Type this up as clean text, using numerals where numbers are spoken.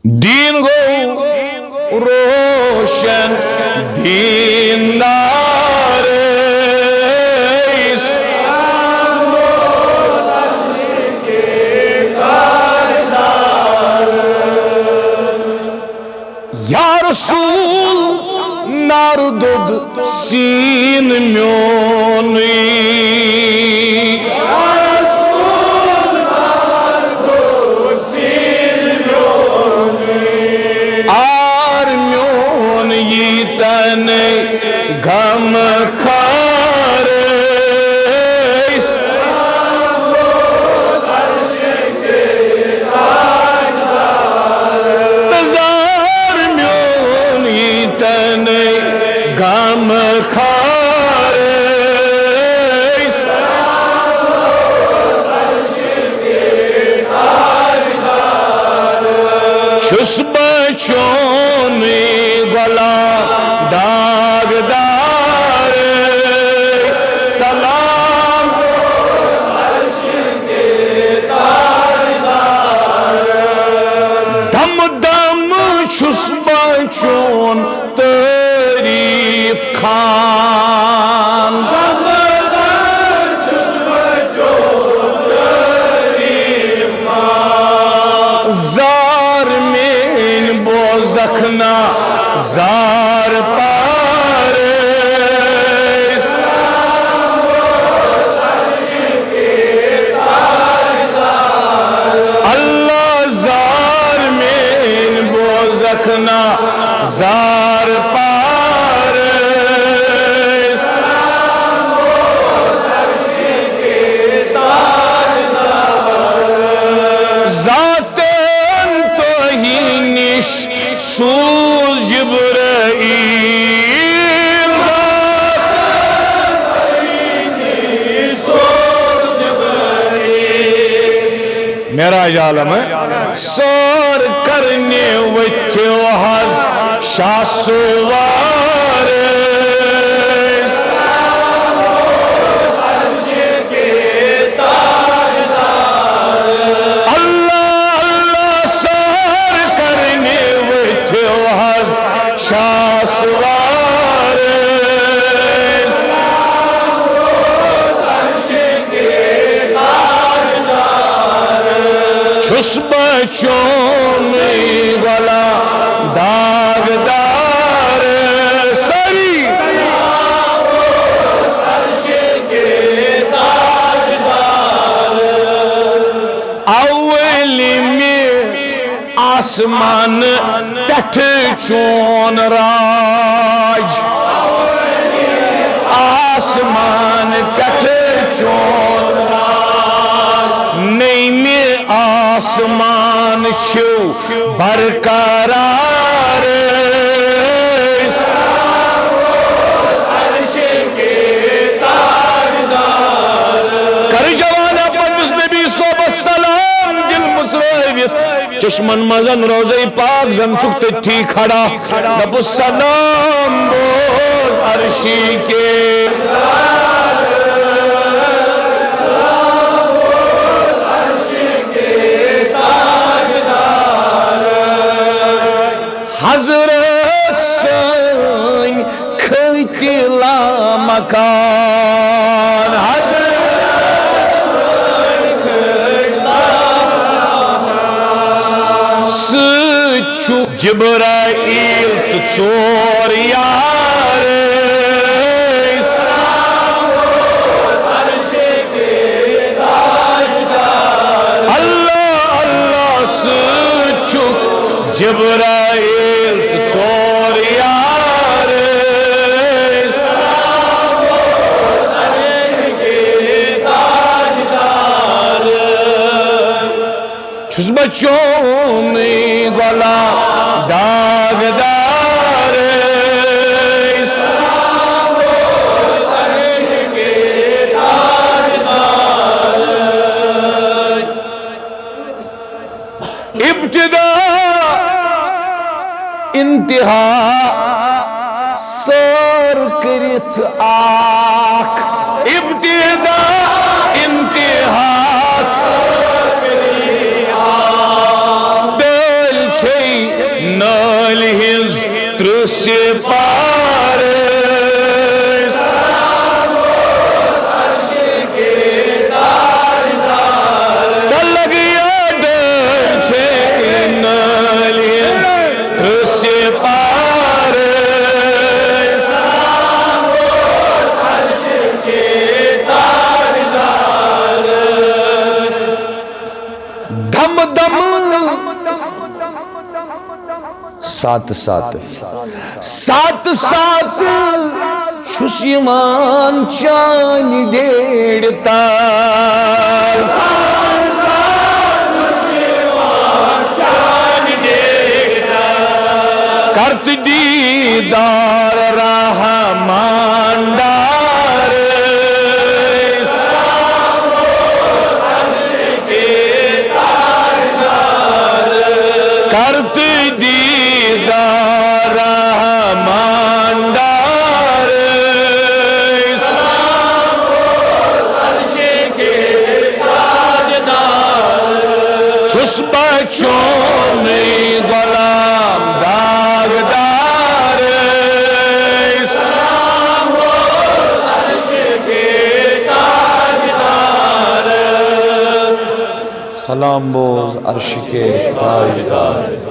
दीन गो रोशन दीनदार या रसूल नारदुद सीन म्योनी गम खार तजार म्योन तन गम खार छुस बचोन गला दागदार सलाम दम दम छुस बचोन तारीफ खान जार में बोजखना जार पार अल्लाह जार में बोजखना जार पार जातन तो ही निश सूज जिब्राईल मेरा आलम सौर करने वथ्यो हज शासवार अल्लाह अल्लाह सौर करने वथ्यो हज शासवार छुस बचोन वाला दागदार सरी अव्वली में आसमान पठ चोन राज आसमान पठ चोन नहीं में आसमान छो बरकरार कर जवाना पन्नुस नबी सोबत सलाम दिल मुसरवित चश्मन मजन रोज़े पाक जन चुक थी खड़ा नबु सलाम बोल अर्शी के हजरत सन खतिला मकान सु जिब्राईल तो चोर यार अल्लाह अल्लाह सु जिब्राईल तो चोर यार छुस बचोन गला दागदार इब्तिदा इंतहा सर करित आख इब्तिदा इंतहा दिल छे से पारे सात सात सात सात शुष्यमान चान डेढ़ तार करत दीदार रहमान डार करत दीदार रहमान डार छुस बच्चों में गुलाम दागदार सलाम बोझ अर्श के ताजदार।